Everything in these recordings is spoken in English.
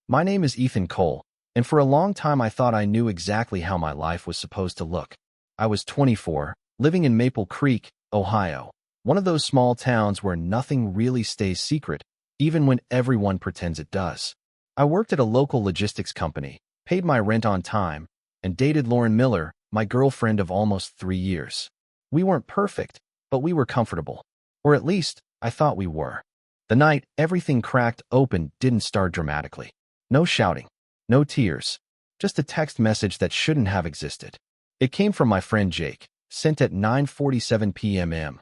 My name is Ethan Cole, and for a long time I thought I knew exactly how my life was supposed to look. I was 24, living in Maple Creek, Ohio, one of those small towns where nothing really stays secret, even when everyone pretends it does. I worked at a local logistics company, paid my rent on time, and dated Lauren Miller, my girlfriend of almost 3 years. We weren't perfect, but we were comfortable. Or at least, I thought we were. The night everything cracked open didn't start dramatically. No shouting, no tears, just a text message that shouldn't have existed. It came from my friend Jake, sent at 9:47 p.m.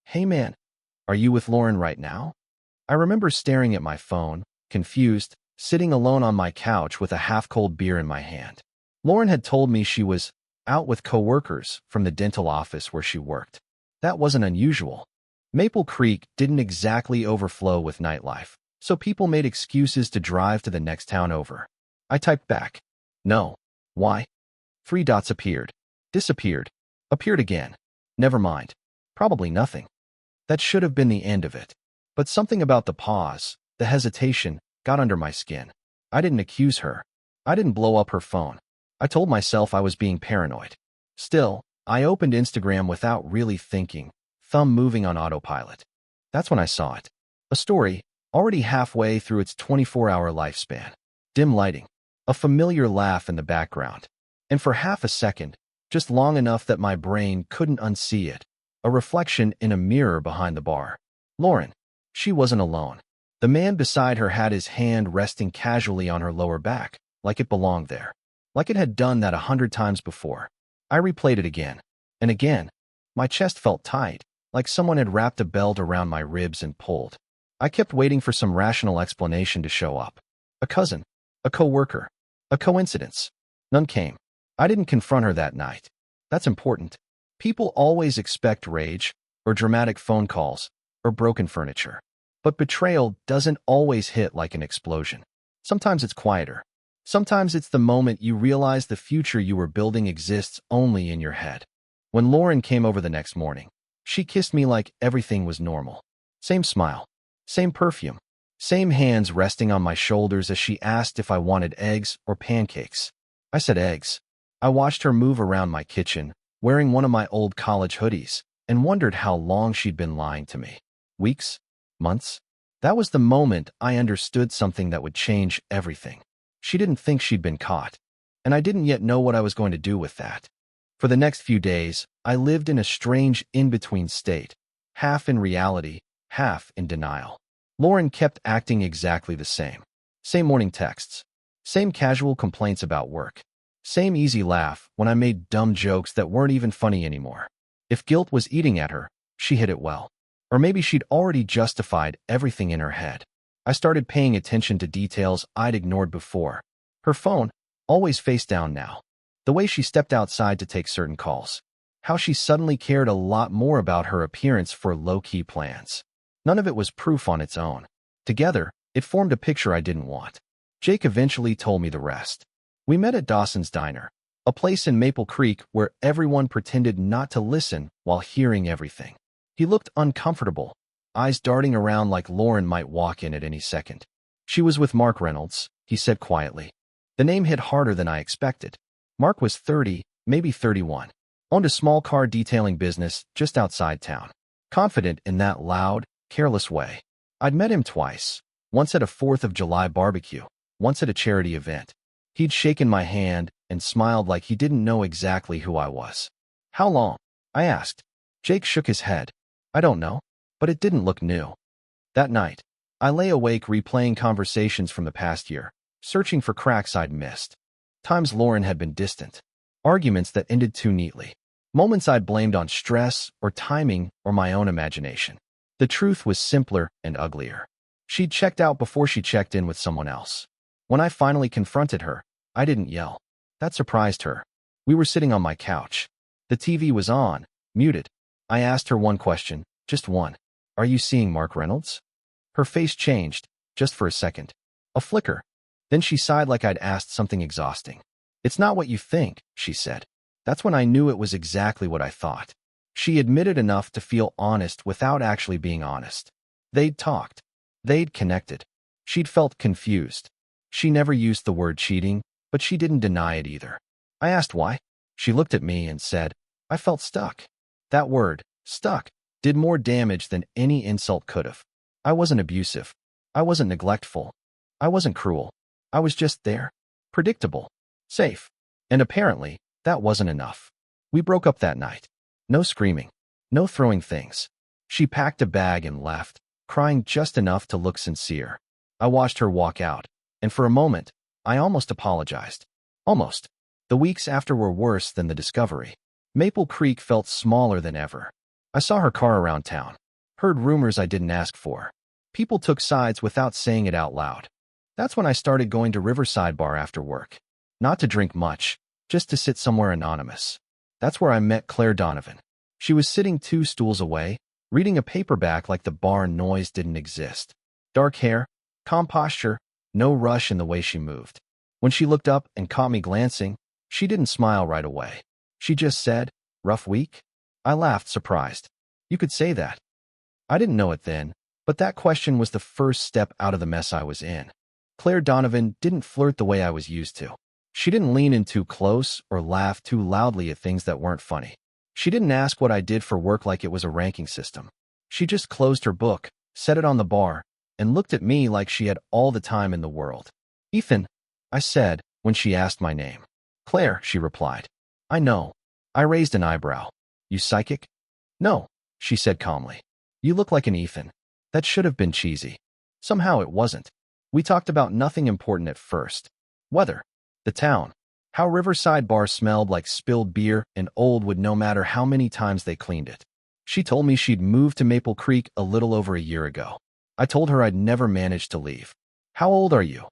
Hey man, are you with Lauren right now? I remember staring at my phone, confused, sitting alone on my couch with a half-cold beer in my hand. Lauren had told me she was out with coworkers from the dental office where she worked. That wasn't unusual. Maple Creek didn't exactly overflow with nightlife, so people made excuses to drive to the next town over. I typed back, "No. Why?" 3 dots appeared, disappeared, appeared again. Never mind. Probably nothing. That should have been the end of it. But something about the pause, the hesitation, got under my skin. I didn't accuse her. I didn't blow up her phone. I told myself I was being paranoid. Still, I opened Instagram without really thinking, thumb moving on autopilot. That's when I saw it. A story, already halfway through its 24-hour lifespan. Dim lighting. A familiar laugh in the background. And for half a second, just long enough that my brain couldn't unsee it, a reflection in a mirror behind the bar. Lauren. She wasn't alone. The man beside her had his hand resting casually on her lower back, like it belonged there. Like it had done that 100 times before. I replayed it again. And again. My chest felt tight, like someone had wrapped a belt around my ribs and pulled. I kept waiting for some rational explanation to show up. A cousin. A coworker. A coincidence. None came. I didn't confront her that night. That's important. People always expect rage, or dramatic phone calls, or broken furniture. But betrayal doesn't always hit like an explosion. Sometimes it's quieter. Sometimes it's the moment you realize the future you were building exists only in your head. When Lauren came over the next morning, she kissed me like everything was normal. Same smile. Same perfume. Same hands resting on my shoulders as she asked if I wanted eggs or pancakes. I said eggs. I watched her move around my kitchen, wearing one of my old college hoodies, and wondered how long she'd been lying to me. Weeks? Months? That was the moment I understood something that would change everything. She didn't think she'd been caught, and I didn't yet know what I was going to do with that. For the next few days, I lived in a strange in-between state, half in reality, half in denial. Lauren kept acting exactly the same. Same morning texts. Same casual complaints about work. Same easy laugh when I made dumb jokes that weren't even funny anymore. If guilt was eating at her, she hid it well. Or maybe she'd already justified everything in her head. I started paying attention to details I'd ignored before. Her phone, always face down now. The way she stepped outside to take certain calls. How she suddenly cared a lot more about her appearance for low-key plans. None of it was proof on its own. Together, it formed a picture I didn't want. Jake eventually told me the rest. We met at Dawson's Diner, a place in Maple Creek where everyone pretended not to listen while hearing everything. He looked uncomfortable, eyes darting around like Lauren might walk in at any second. She was with Mark Reynolds, he said quietly. The name hit harder than I expected. Mark was 30, maybe 31. Owned a small car detailing business just outside town. Confident in that loud, careless way. I'd met him twice. Once at a 4th of July barbecue, once at a charity event. He'd shaken my hand and smiled like he didn't know exactly who I was. How long? I asked. Jake shook his head. I don't know, but it didn't look new. That night, I lay awake replaying conversations from the past year, searching for cracks I'd missed. Times Lauren had been distant. Arguments that ended too neatly. Moments I'd blamed on stress or timing or my own imagination. The truth was simpler and uglier. She'd checked out before she checked in with someone else. When I finally confronted her, I didn't yell. That surprised her. We were sitting on my couch. The TV was on, muted. I asked her one question, just one. Are you seeing Mark Reynolds? Her face changed, just for a second. A flicker. Then she sighed like I'd asked something exhausting. It's not what you think, she said. That's when I knew it was exactly what I thought. She admitted enough to feel honest without actually being honest. They'd talked. They'd connected. She'd felt confused. She never used the word cheating, but she didn't deny it either. I asked why. She looked at me and said, I felt stuck. That word, stuck, did more damage than any insult could have. I wasn't abusive. I wasn't neglectful. I wasn't cruel. I was just there. Predictable. Safe. And apparently, that wasn't enough. We broke up that night. No screaming. No throwing things. She packed a bag and left, crying just enough to look sincere. I watched her walk out, and for a moment, I almost apologized. Almost. The weeks after were worse than the discovery. Maple Creek felt smaller than ever. I saw her car around town. Heard rumors I didn't ask for. People took sides without saying it out loud. That's when I started going to Riverside Bar after work. Not to drink much, just to sit somewhere anonymous. That's where I met Claire Donovan. She was sitting 2 stools away, reading a paperback like the bar noise didn't exist. Dark hair, calm posture, no rush in the way she moved. When she looked up and caught me glancing, she didn't smile right away. She just said, "Rough week?" I laughed, surprised. You could say that. I didn't know it then, but that question was the first step out of the mess I was in. Claire Donovan didn't flirt the way I was used to. She didn't lean in too close or laugh too loudly at things that weren't funny. She didn't ask what I did for work like it was a ranking system. She just closed her book, set it on the bar, and looked at me like she had all the time in the world. "Ethan," I said when she asked my name. "Claire," she replied. "I know." I raised an eyebrow. "You psychic?" "No," she said calmly. "You look like an Ethan." That should have been cheesy. Somehow it wasn't. We talked about nothing important at first. Weather. The town. How Riverside Bar smelled like spilled beer and old wood no matter how many times they cleaned it. She told me she'd moved to Maple Creek a little over a year ago. I told her I'd never managed to leave. "How old are you?"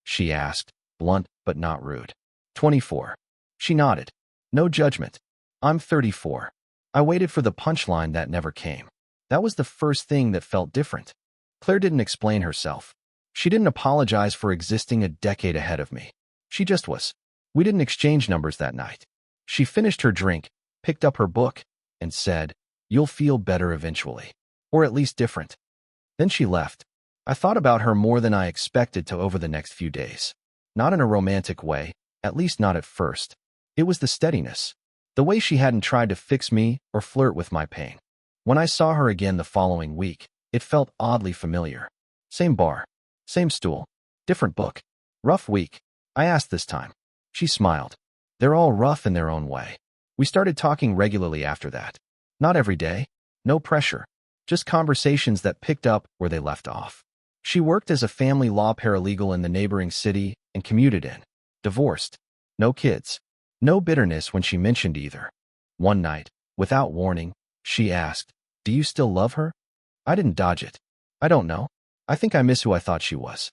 she asked, blunt but not rude. 24. She nodded. No judgment. "I'm 34. I waited for the punchline that never came. That was the first thing that felt different. Claire didn't explain herself. She didn't apologize for existing a decade ahead of me. She just was. We didn't exchange numbers that night. She finished her drink, picked up her book, and said, "You'll feel better eventually. Or at least different." Then she left. I thought about her more than I expected to over the next few days. Not in a romantic way, at least not at first. It was the steadiness. The way she hadn't tried to fix me or flirt with my pain. When I saw her again the following week, it felt oddly familiar. Same bar. Same stool. Different book. "Rough week?" I asked this time. She smiled. "They're all rough in their own way." We started talking regularly after that. Not every day. No pressure. Just conversations that picked up where they left off. She worked as a family law paralegal in the neighboring city and commuted in. Divorced. No kids. No bitterness when she mentioned either. One night, without warning, she asked, "Do you still love her?" I didn't dodge it. "I don't know. I think I miss who I thought she was."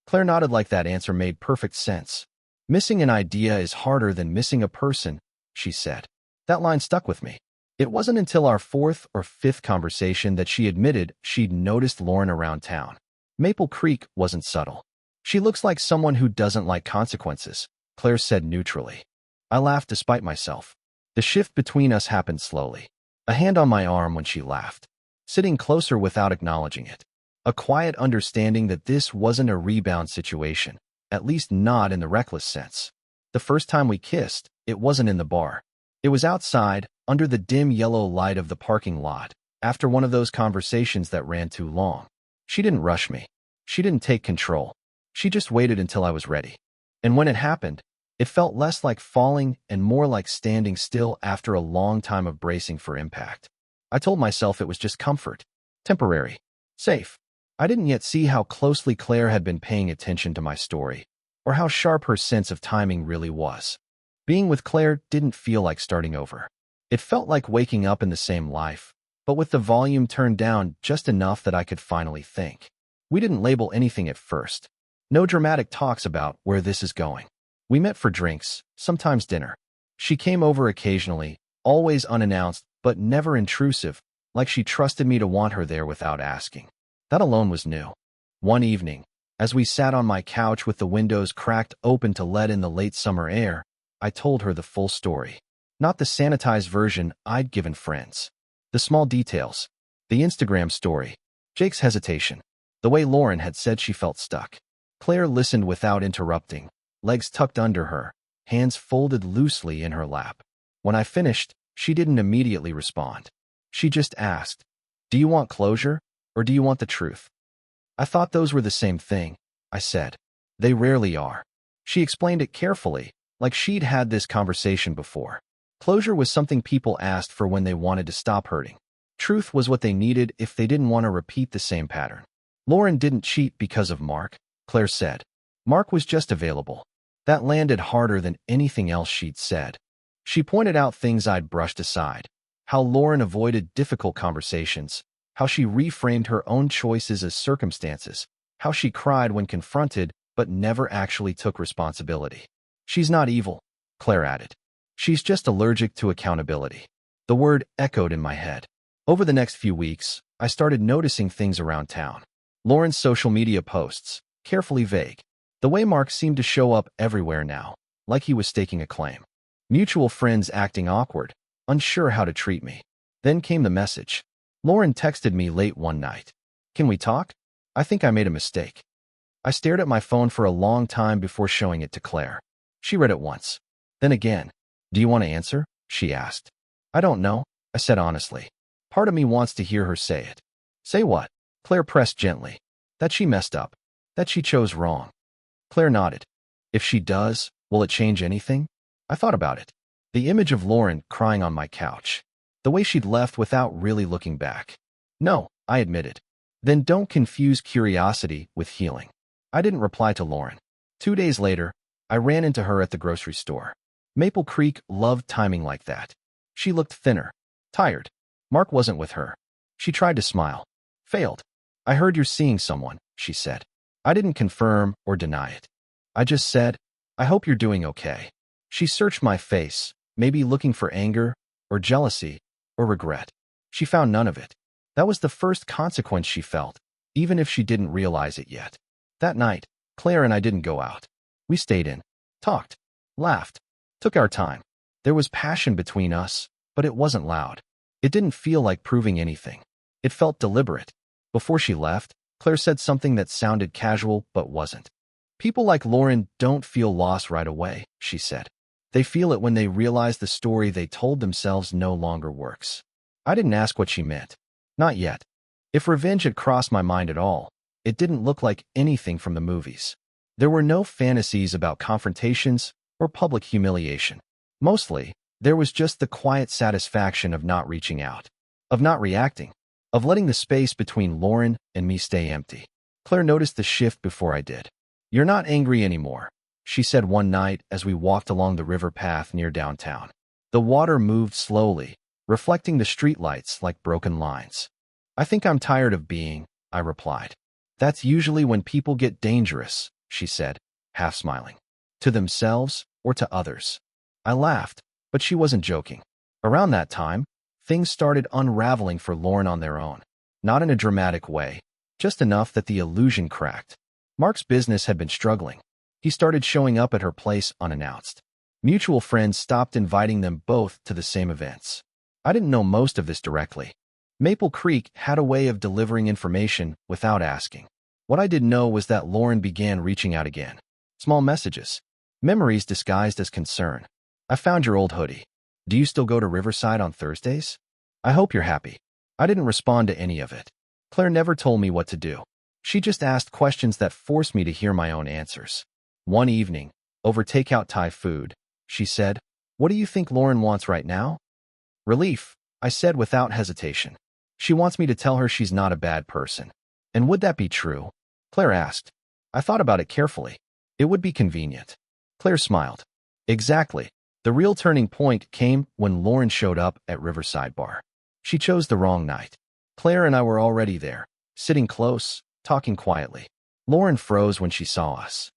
Claire nodded like that answer made perfect sense. "Missing an idea is harder than missing a person," she said. That line stuck with me. It wasn't until our 4th or 5th conversation that she admitted she'd noticed Lauren around town. Maple Creek wasn't subtle. "She looks like someone who doesn't like consequences," Claire said neutrally. I laughed despite myself. The shift between us happened slowly. A hand on my arm when she laughed. Sitting closer without acknowledging it. A quiet understanding that this wasn't a rebound situation, at least not in the reckless sense. The first time we kissed, it wasn't in the bar. It was outside, under the dim yellow light of the parking lot, after one of those conversations that ran too long. She didn't rush me. She didn't take control. She just waited until I was ready. And when it happened, it felt less like falling and more like standing still after a long time of bracing for impact. I told myself it was just comfort. Temporary. Safe. I didn't yet see how closely Claire had been paying attention to my story, or how sharp her sense of timing really was. Being with Claire didn't feel like starting over. It felt like waking up in the same life, but with the volume turned down just enough that I could finally think. We didn't label anything at first. No dramatic talks about where this is going. We met for drinks, sometimes dinner. She came over occasionally, always unannounced, but never intrusive, like she trusted me to want her there without asking. That alone was new. One evening, as we sat on my couch with the windows cracked open to let in the late summer air, I told her the full story. Not the sanitized version I'd given friends. The small details. The Instagram story. Jake's hesitation. The way Lauren had said she felt stuck. Claire listened without interrupting, legs tucked under her, hands folded loosely in her lap. When I finished, she didn't immediately respond. She just asked, "Do you want closure, or do you want the truth?" I thought those were the same thing, I said. They rarely are. She explained it carefully, like she'd had this conversation before. Closure was something people asked for when they wanted to stop hurting. Truth was what they needed if they didn't want to repeat the same pattern. Lauren didn't cheat because of Mark, Claire said. Mark was just available. That landed harder than anything else she'd said. She pointed out things I'd brushed aside. How Lauren avoided difficult conversations. How she reframed her own choices as circumstances. How she cried when confronted but never actually took responsibility. She's not evil, Claire added. She's just allergic to accountability. The word echoed in my head. Over the next few weeks, I started noticing things around town. Lauren's social media posts, carefully vague. The way Mark seemed to show up everywhere now, like he was staking a claim. Mutual friends acting awkward, unsure how to treat me. Then came the message. Lauren texted me late one night. "Can we talk? I think I made a mistake." I stared at my phone for a long time before showing it to Claire. She read it once. Then again. "Do you want to answer?" she asked. "I don't know," I said honestly. Part of me wants to hear her say it. "Say what?" Claire pressed gently. "That she messed up. That she chose wrong." Claire nodded. "If she does, will it change anything?" I thought about it. The image of Lauren crying on my couch. The way she'd left without really looking back. "No," I admitted. "Then don't confuse curiosity with healing." I didn't reply to Lauren. 2 days later, I ran into her at the grocery store. Maple Creek loved timing like that. She looked thinner, tired. Mark wasn't with her. She tried to smile. Failed. "I heard you're seeing someone," she said. I didn't confirm or deny it. I just said, "I hope you're doing okay." She searched my face, maybe looking for anger, or jealousy, or regret. She found none of it. That was the first consequence she felt, even if she didn't realize it yet. That night, Claire and I didn't go out. We stayed in, talked, laughed, took our time. There was passion between us, but it wasn't loud. It didn't feel like proving anything. It felt deliberate. Before she left, Claire said something that sounded casual but wasn't. "People like Lauren don't feel loss right away," she said. "They feel it when they realize the story they told themselves no longer works." I didn't ask what she meant. Not yet. If revenge had crossed my mind at all, it didn't look like anything from the movies. There were no fantasies about confrontations or public humiliation. Mostly, there was just the quiet satisfaction of not reaching out, of not reacting, of letting the space between Lauren and me stay empty. Claire noticed the shift before I did. "You're not angry anymore," she said one night as we walked along the river path near downtown. The water moved slowly, reflecting the streetlights like broken lines. "I think I'm tired of being," I replied. "That's usually when people get dangerous," she said, half smiling. "To themselves or to others." I laughed, but she wasn't joking. Around that time, things started unraveling for Lauren on their own. Not in a dramatic way, just enough that the illusion cracked. Mark's business had been struggling. He started showing up at her place unannounced. Mutual friends stopped inviting them both to the same events. I didn't know most of this directly. Maple Creek had a way of delivering information without asking. What I did know was that Lauren began reaching out again. Small messages. Memories disguised as concern. "I found your old hoodie. Do you still go to Riverside on Thursdays? I hope you're happy." I didn't respond to any of it. Claire never told me what to do. She just asked questions that forced me to hear my own answers. One evening, over takeout Thai food, she said, "What do you think Lauren wants right now?" "Relief," I said without hesitation. "She wants me to tell her she's not a bad person." "And would that be true?" Claire asked. I thought about it carefully. It would be convenient. Claire smiled. Exactly. The real turning point came when Lauren showed up at Riverside Bar. She chose the wrong night. Claire and I were already there, sitting close, talking quietly. Lauren froze when she saw us.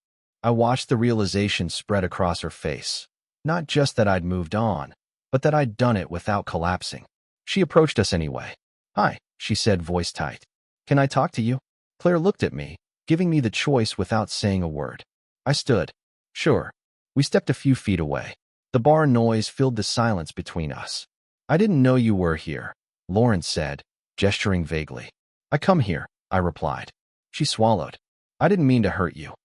I watched the realization spread across her face. Not just that I'd moved on, but that I'd done it without collapsing. She approached us anyway. "Hi," she said, voice tight. "Can I talk to you?" Claire looked at me, giving me the choice without saying a word. I stood. "Sure." We stepped a few feet away. The bar noise filled the silence between us. "I didn't know you were here," Lauren said, gesturing vaguely. "I come here," I replied. She swallowed. "I didn't mean to hurt you."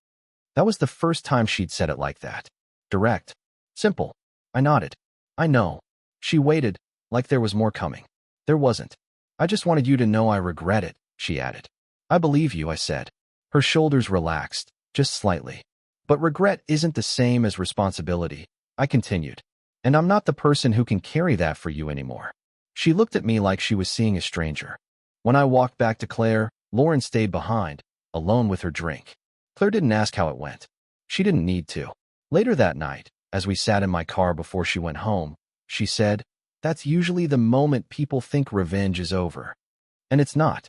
That was the first time she'd said it like that. Direct. Simple. I nodded. I know. She waited, like there was more coming. There wasn't. I just wanted you to know I regret it, she added. I believe you, I said. Her shoulders relaxed, just slightly. But regret isn't the same as responsibility, I continued. And I'm not the person who can carry that for you anymore. She looked at me like she was seeing a stranger. When I walked back to Claire, Lauren stayed behind, alone with her drink. Claire didn't ask how it went. She didn't need to. Later that night, as we sat in my car before she went home, she said, "That's usually the moment people think revenge is over." And it's not.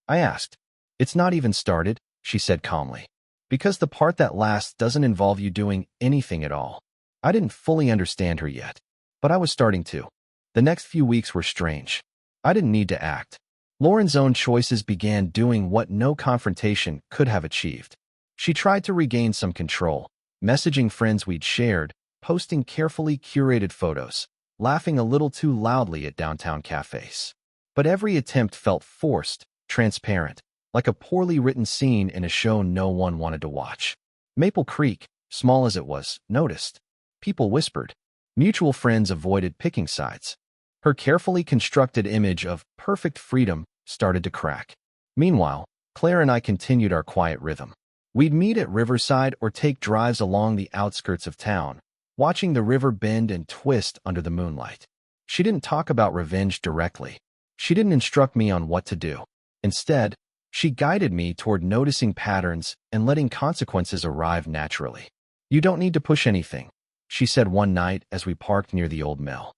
I asked. "It's not even started," she said calmly. "Because the part that lasts doesn't involve you doing anything at all." I didn't fully understand her yet, but I was starting to. The next few weeks were strange. I didn't need to act. Lauren's own choices began doing what no confrontation could have achieved. She tried to regain some control, messaging friends we'd shared, posting carefully curated photos, laughing a little too loudly at downtown cafes. But every attempt felt forced, transparent, like a poorly written scene in a show no one wanted to watch. Maple Creek, small as it was, noticed. People whispered. Mutual friends avoided picking sides. Her carefully constructed image of perfect freedom started to crack. Meanwhile, Claire and I continued our quiet rhythm. We'd meet at Riverside or take drives along the outskirts of town, watching the river bend and twist under the moonlight. She didn't talk about revenge directly. She didn't instruct me on what to do. Instead, she guided me toward noticing patterns and letting consequences arrive naturally. "You don't need to push anything," she said one night as we parked near the old mill.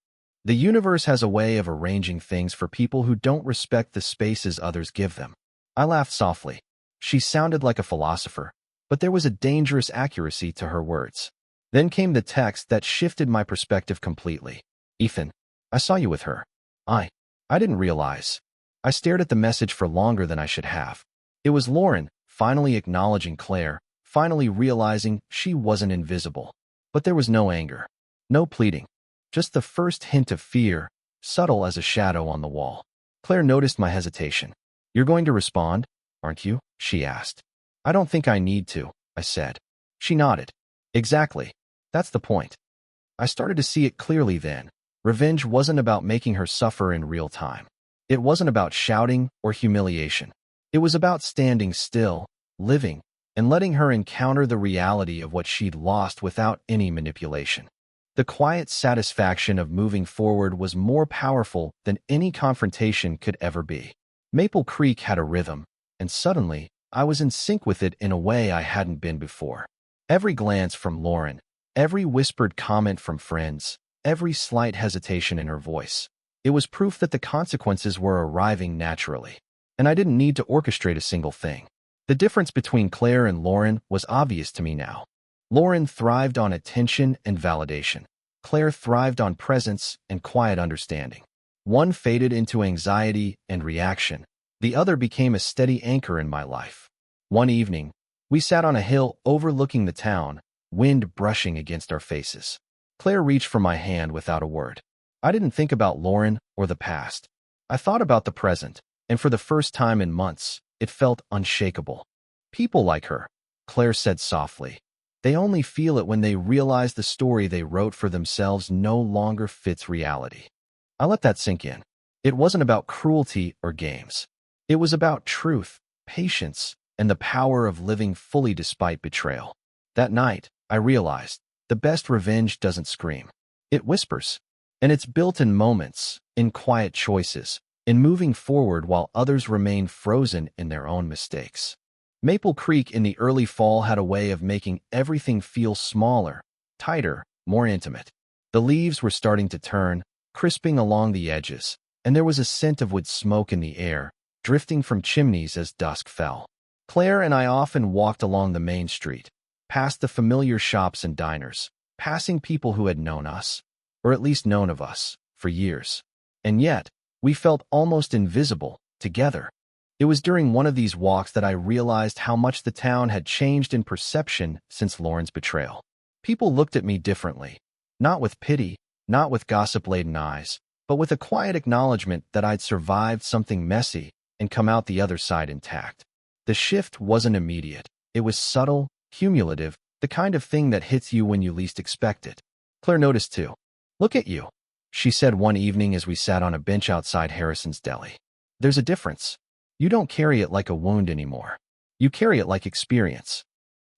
"The universe has a way of arranging things for people who don't respect the spaces others give them." I laughed softly. She sounded like a philosopher, but there was a dangerous accuracy to her words. Then came the text that shifted my perspective completely. "Ethan, I saw you with her." I didn't realize. I stared at the message for longer than I should have. It was Lauren, finally acknowledging Claire, finally realizing she wasn't invisible. But there was no anger, no pleading, just the first hint of fear, subtle as a shadow on the wall. Claire noticed my hesitation. "You're going to respond, aren't you?" she asked. "I don't think I need to," I said. She nodded. "Exactly. That's the point." I started to see it clearly then. Revenge wasn't about making her suffer in real time. It wasn't about shouting or humiliation. It was about standing still, living, and letting her encounter the reality of what she'd lost without any manipulation. The quiet satisfaction of moving forward was more powerful than any confrontation could ever be. Maple Creek had a rhythm, and suddenly, I was in sync with it in a way I hadn't been before. Every glance from Lauren, every whispered comment from friends, every slight hesitation in her voice. It was proof that the consequences were arriving naturally, and I didn't need to orchestrate a single thing. The difference between Claire and Lauren was obvious to me now. Lauren thrived on attention and validation. Claire thrived on presence and quiet understanding. One faded into anxiety and reaction. The other became a steady anchor in my life. One evening, we sat on a hill overlooking the town, wind brushing against our faces. Claire reached for my hand without a word. I didn't think about Lauren or the past. I thought about the present, and for the first time in months, it felt unshakable. "People like her," Claire said softly. "They only feel it when they realize the story they wrote for themselves no longer fits reality." I let that sink in. It wasn't about cruelty or games. It was about truth, patience, and the power of living fully despite betrayal. That night, I realized, the best revenge doesn't scream. It whispers. And it's built in moments, in quiet choices, in moving forward while others remain frozen in their own mistakes. Maple Creek in the early fall had a way of making everything feel smaller, tighter, more intimate. The leaves were starting to turn, crisping along the edges, and there was a scent of wood smoke in the air, drifting from chimneys as dusk fell. Claire and I often walked along the main street, past the familiar shops and diners, passing people who had known us, or at least known of us, for years. And yet, we felt almost invisible, together. It was during one of these walks that I realized how much the town had changed in perception since Lauren's betrayal. People looked at me differently, not with pity, not with gossip-laden eyes, but with a quiet acknowledgement that I'd survived something messy and come out the other side intact. The shift wasn't immediate. It was subtle, cumulative, the kind of thing that hits you when you least expect it. Claire noticed too. "Look at you," she said one evening as we sat on a bench outside Harrison's Deli. "There's a difference. You don't carry it like a wound anymore. You carry it like experience."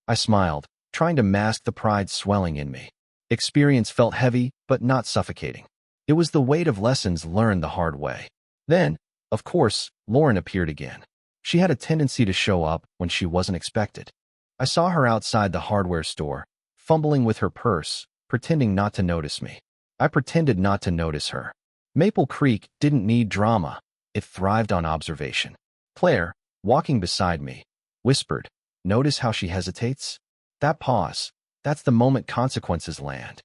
I smiled, trying to mask the pride swelling in me. Experience felt heavy, but not suffocating. It was the weight of lessons learned the hard way. Then, of course, Lauren appeared again. She had a tendency to show up when she wasn't expected. I saw her outside the hardware store, fumbling with her purse, pretending not to notice me. I pretended not to notice her. Maple Creek didn't need drama. It thrived on observation. Claire, walking beside me, whispered, "Notice how she hesitates? That pause, that's the moment consequences land."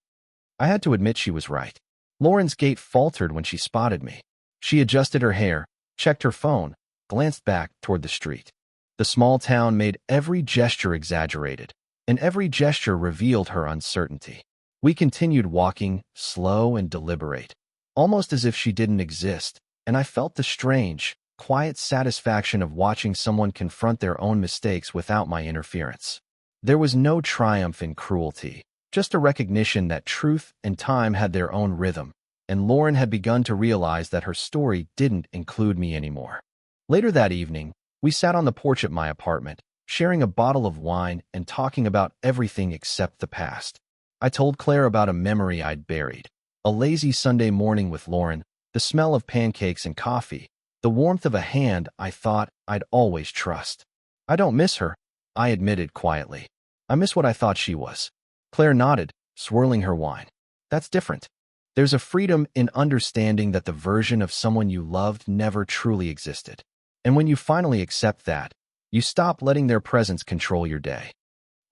I had to admit she was right. Lauren's gait faltered when she spotted me. She adjusted her hair, checked her phone, glanced back toward the street. The small town made every gesture exaggerated, and every gesture revealed her uncertainty. We continued walking, slow and deliberate, almost as if she didn't exist, and I felt the strange, quiet satisfaction of watching someone confront their own mistakes without my interference. There was no triumph in cruelty, just a recognition that truth and time had their own rhythm, and Lauren had begun to realize that her story didn't include me anymore. Later that evening, we sat on the porch at my apartment, sharing a bottle of wine and talking about everything except the past. I told Claire about a memory I'd buried. A lazy Sunday morning with Lauren, the smell of pancakes and coffee, the warmth of a hand I thought I'd always trust. "I don't miss her," I admitted quietly. "I miss what I thought she was." Claire nodded, swirling her wine. "That's different. There's a freedom in understanding that the version of someone you loved never truly existed. And when you finally accept that, you stop letting their presence control your day."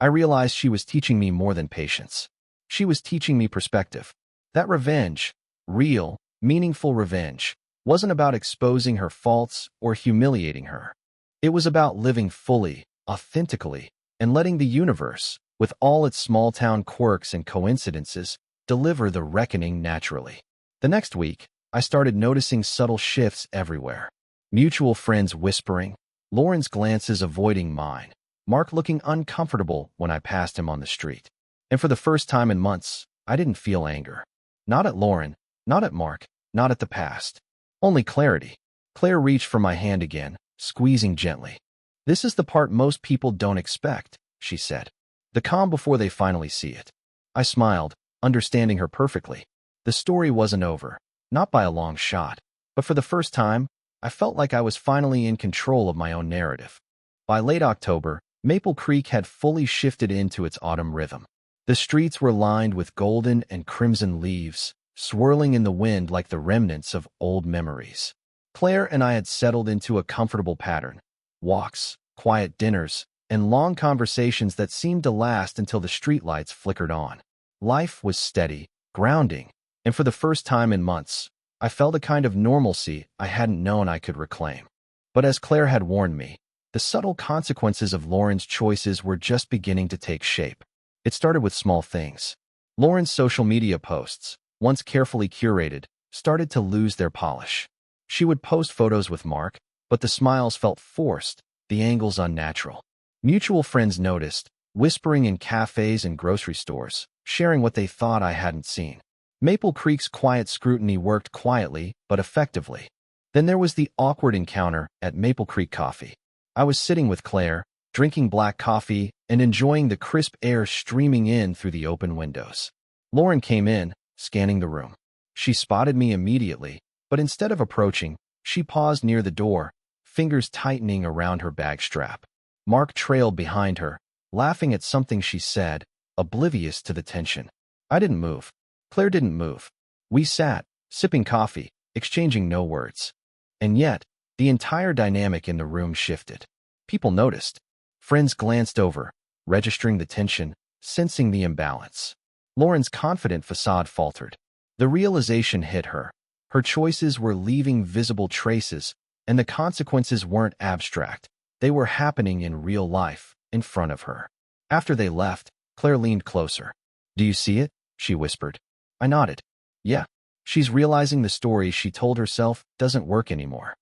I realized she was teaching me more than patience. She was teaching me perspective. That revenge, real, meaningful revenge, wasn't about exposing her faults or humiliating her. It was about living fully, authentically, and letting the universe, with all its small-town quirks and coincidences, deliver the reckoning naturally. The next week, I started noticing subtle shifts everywhere. Mutual friends whispering, Lauren's glances avoiding mine, Mark looking uncomfortable when I passed him on the street. And for the first time in months, I didn't feel anger. Not at Lauren, not at Mark, not at the past. Only clarity. Claire reached for my hand again, squeezing gently. "This is the part most people don't expect," she said. "The calm before they finally see it." I smiled, understanding her perfectly. The story wasn't over, not by a long shot, but for the first time, I felt like I was finally in control of my own narrative. By late October, Maple Creek had fully shifted into its autumn rhythm. The streets were lined with golden and crimson leaves, swirling in the wind like the remnants of old memories. Claire and I had settled into a comfortable pattern: walks, quiet dinners, and long conversations that seemed to last until the streetlights flickered on. Life was steady, grounding, and for the first time in months, I felt a kind of normalcy I hadn't known I could reclaim. But as Claire had warned me, the subtle consequences of Lauren's choices were just beginning to take shape. It started with small things. Lauren's social media posts, once carefully curated, started to lose their polish. She would post photos with Mark, but the smiles felt forced, the angles unnatural. Mutual friends noticed, whispering in cafes and grocery stores, sharing what they thought I hadn't seen. Maple Creek's quiet scrutiny worked quietly but effectively. Then there was the awkward encounter at Maple Creek Coffee. I was sitting with Claire, drinking black coffee and enjoying the crisp air streaming in through the open windows. Lauren came in, scanning the room. She spotted me immediately, but instead of approaching, she paused near the door, fingers tightening around her bag strap. Mark trailed behind her, laughing at something she said, oblivious to the tension. I didn't move. Claire didn't move. We sat, sipping coffee, exchanging no words. And yet, the entire dynamic in the room shifted. People noticed. Friends glanced over, registering the tension, sensing the imbalance. Lauren's confident facade faltered. The realization hit her. Her choices were leaving visible traces, and the consequences weren't abstract. They were happening in real life, in front of her. After they left, Claire leaned closer. "Do you see it?" she whispered. I nodded. "Yeah. She's realizing the story she told herself doesn't work anymore."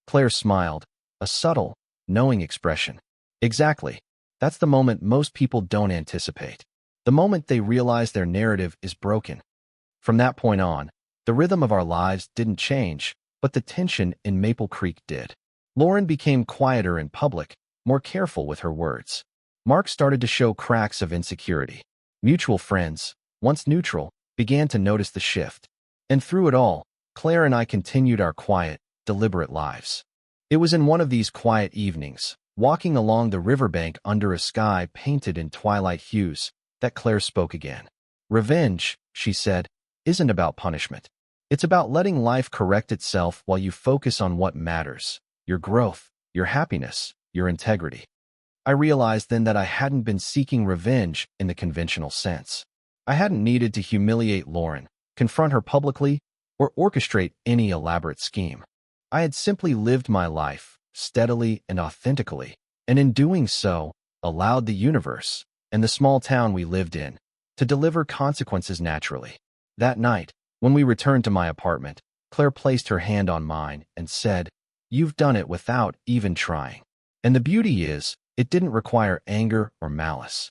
Claire smiled, a subtle, knowing expression. "Exactly. That's the moment most people don't anticipate. The moment they realize their narrative is broken. From that point on, the rhythm of our lives didn't change, but the tension in Maple Creek did. Lauren became quieter in public, more careful with her words. Mark started to show cracks of insecurity. Mutual friends, once neutral, began to notice the shift. And through it all, Claire and I continued our quiet, deliberate lives. It was in one of these quiet evenings, walking along the riverbank under a sky painted in twilight hues, that Claire spoke again. Revenge, she said, isn't about punishment. It's about letting life correct itself while you focus on what matters: your growth, your happiness, your integrity. I realized then that I hadn't been seeking revenge in the conventional sense. I hadn't needed to humiliate Lauren, confront her publicly, or orchestrate any elaborate scheme. I had simply lived my life, steadily and authentically, and in doing so, allowed the universe, and the small town we lived in, to deliver consequences naturally. That night, when we returned to my apartment, Claire placed her hand on mine and said, "You've done it without even trying. And the beauty is, it didn't require anger or malice."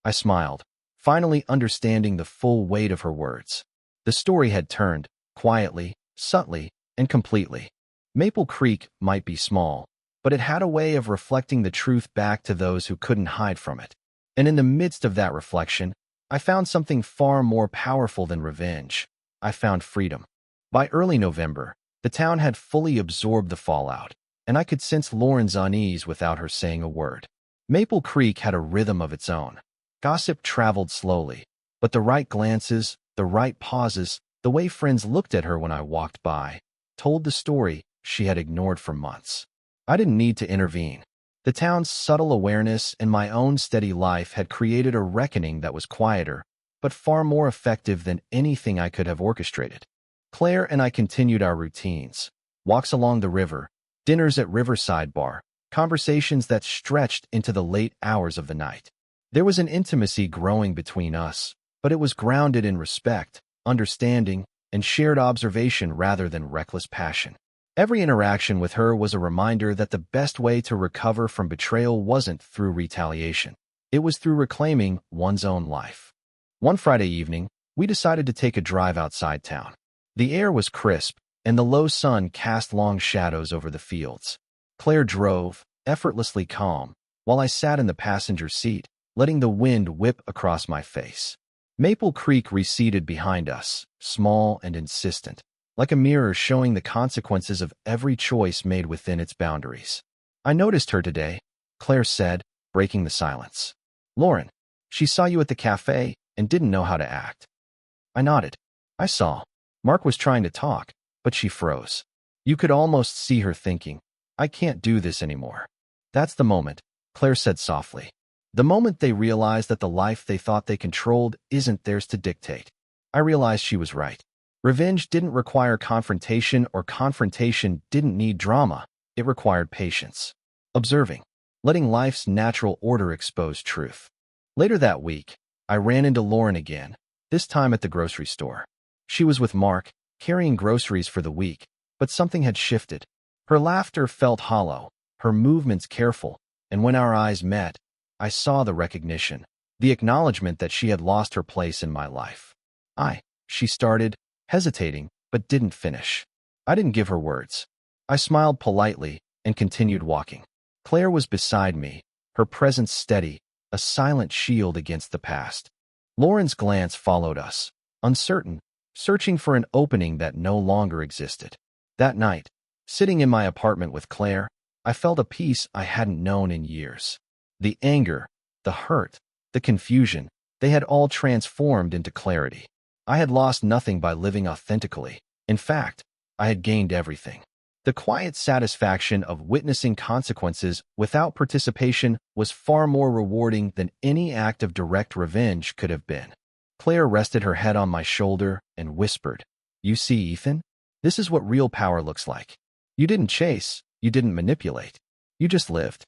I smiled, finally understanding the full weight of her words. The story had turned, quietly, subtly, and completely. Maple Creek might be small, but it had a way of reflecting the truth back to those who couldn't hide from it. And in the midst of that reflection, I found something far more powerful than revenge. I found freedom. By early November, the town had fully absorbed the fallout, and I could sense Lauren's unease without her saying a word. Maple Creek had a rhythm of its own. Gossip traveled slowly, but the right glances, the right pauses, the way friends looked at her when I walked by, told the story she had ignored for months. I didn't need to intervene. The town's subtle awareness and my own steady life had created a reckoning that was quieter, but far more effective than anything I could have orchestrated. Claire and I continued our routines: walks along the river, dinners at Riverside Bar, conversations that stretched into the late hours of the night. There was an intimacy growing between us, but it was grounded in respect, understanding, and shared observation rather than reckless passion. Every interaction with her was a reminder that the best way to recover from betrayal wasn't through retaliation. It was through reclaiming one's own life. One Friday evening, we decided to take a drive outside town. The air was crisp, and the low sun cast long shadows over the fields. Claire drove, effortlessly calm, while I sat in the passenger seat, letting the wind whip across my face. Maple Creek receded behind us, small and insistent, like a mirror showing the consequences of every choice made within its boundaries. "I noticed her today," Claire said, breaking the silence. "Lauren, she saw you at the cafe and didn't know how to act." I nodded. I saw. Mark was trying to talk, but she froze. You could almost see her thinking, "I can't do this anymore." "That's the moment," Claire said softly. "The moment they realize that the life they thought they controlled isn't theirs to dictate." I realized she was right. Revenge didn't require confrontation, or confrontation didn't need drama. It required patience. Observing. Letting life's natural order expose truth. Later that week, I ran into Lauren again, this time at the grocery store. She was with Mark, carrying groceries for the week, but something had shifted. Her laughter felt hollow, her movements careful, and when our eyes met, I saw the recognition, the acknowledgement that she had lost her place in my life. She started, hesitating, but didn't finish. I didn't give her words. I smiled politely and continued walking. Claire was beside me, her presence steady, a silent shield against the past. Lauren's glance followed us, uncertain, searching for an opening that no longer existed. That night, sitting in my apartment with Claire, I felt a peace I hadn't known in years. The anger, the hurt, the confusion, they had all transformed into clarity. I had lost nothing by living authentically. In fact, I had gained everything. The quiet satisfaction of witnessing consequences without participation was far more rewarding than any act of direct revenge could have been. Claire rested her head on my shoulder and whispered, "You see, Ethan? This is what real power looks like. You didn't chase, you didn't manipulate. You just lived."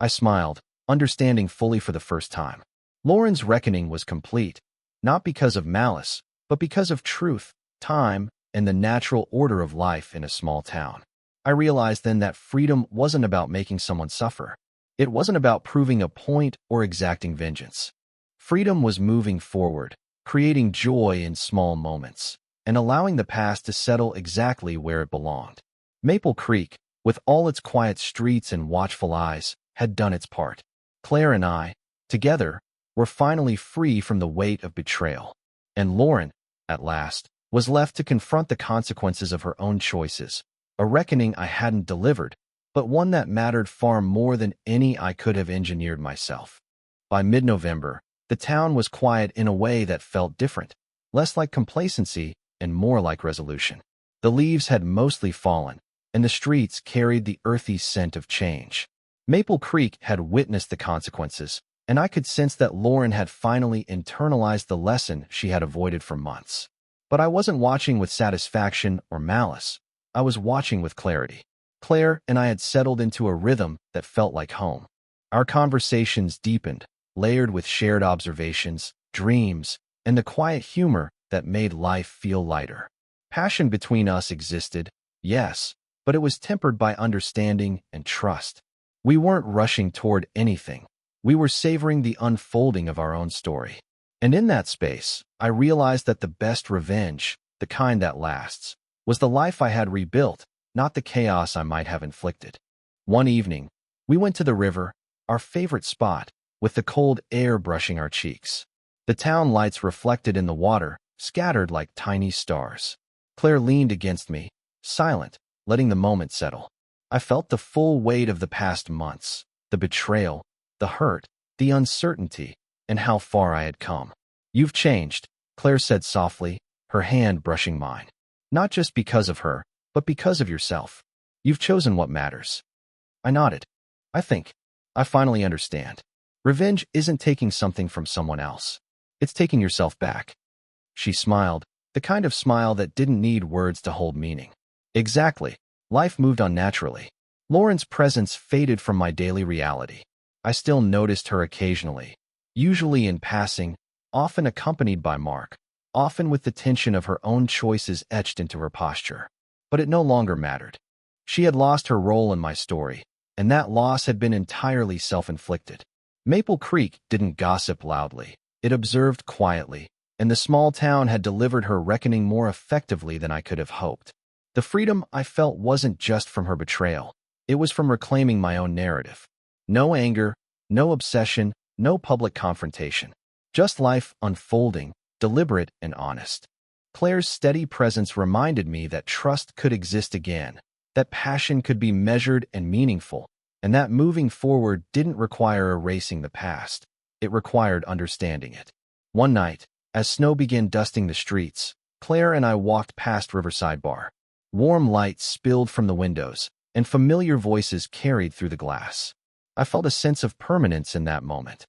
I smiled, understanding fully for the first time. Lauren's reckoning was complete, not because of malice, but because of truth, time, and the natural order of life in a small town. I realized then that freedom wasn't about making someone suffer. It wasn't about proving a point or exacting vengeance. Freedom was moving forward, creating joy in small moments, and allowing the past to settle exactly where it belonged. Maple Creek, with all its quiet streets and watchful eyes, had done its part. Claire and I, together, were finally free from the weight of betrayal. And Lauren, at last, was left to confront the consequences of her own choices, a reckoning I hadn't delivered, but one that mattered far more than any I could have engineered myself. By mid-November, the town was quiet in a way that felt different, less like complacency and more like resolution. The leaves had mostly fallen, and the streets carried the earthy scent of change. Maple Creek had witnessed the consequences, and I could sense that Lauren had finally internalized the lesson she had avoided for months. But I wasn't watching with satisfaction or malice. I was watching with clarity. Claire and I had settled into a rhythm that felt like home. Our conversations deepened, layered with shared observations, dreams, and the quiet humor that made life feel lighter. Passion between us existed, yes, but it was tempered by understanding and trust. We weren't rushing toward anything. We were savoring the unfolding of our own story. And in that space, I realized that the best revenge, the kind that lasts, was the life I had rebuilt, not the chaos I might have inflicted. One evening, we went to the river, our favorite spot, with the cold air brushing our cheeks. The town lights reflected in the water, scattered like tiny stars. Claire leaned against me, silent, letting the moment settle. I felt the full weight of the past months, the betrayal, the hurt, the uncertainty, and how far I had come. "You've changed," Claire said softly, her hand brushing mine. "Not just because of her, but because of yourself. You've chosen what matters." I nodded. I finally understand. Revenge isn't taking something from someone else. It's taking yourself back." She smiled, the kind of smile that didn't need words to hold meaning. Exactly. Life moved on naturally. Lauren's presence faded from my daily reality. I still noticed her occasionally, usually in passing, often accompanied by Mark, often with the tension of her own choices etched into her posture. But it no longer mattered. She had lost her role in my story, and that loss had been entirely self-inflicted. Maple Creek didn't gossip loudly. It observed quietly, and the small town had delivered her reckoning more effectively than I could have hoped. The freedom I felt wasn't just from her betrayal. It was from reclaiming my own narrative. No anger, no obsession, no public confrontation. Just life unfolding, deliberate and honest. Claire's steady presence reminded me that trust could exist again, that passion could be measured and meaningful, and that moving forward didn't require erasing the past. It required understanding it. One night, as snow began dusting the streets, Claire and I walked past Riverside Bar. Warm light spilled from the windows, and familiar voices carried through the glass. I felt a sense of permanence in that moment.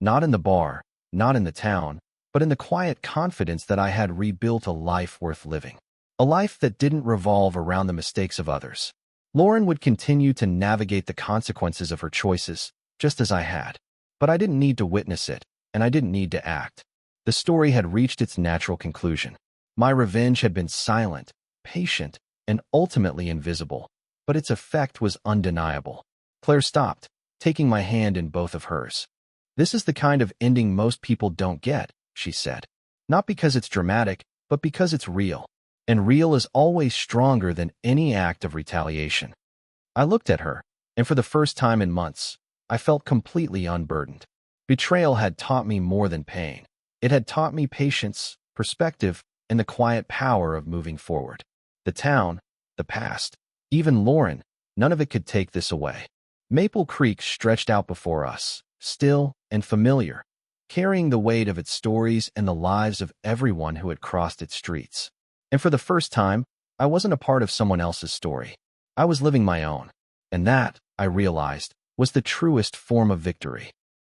Not in the bar, not in the town, but in the quiet confidence that I had rebuilt a life worth living. A life that didn't revolve around the mistakes of others. Lauren would continue to navigate the consequences of her choices, just as I had. But I didn't need to witness it, and I didn't need to act. The story had reached its natural conclusion. My revenge had been silent, patient, and ultimately invisible, but its effect was undeniable. Claire stopped, taking my hand in both of hers. "This is the kind of ending most people don't get," she said. "Not because it's dramatic, but because it's real. And real is always stronger than any act of retaliation." I looked at her, and for the first time in months, I felt completely unburdened. Betrayal had taught me more than pain. It had taught me patience, perspective, and the quiet power of moving forward. The town, the past, even Lauren, none of it could take this away. Maple Creek stretched out before us, still and familiar, carrying the weight of its stories and the lives of everyone who had crossed its streets. And for the first time, I wasn't a part of someone else's story. I was living my own. And that, I realized, was the truest form of victory.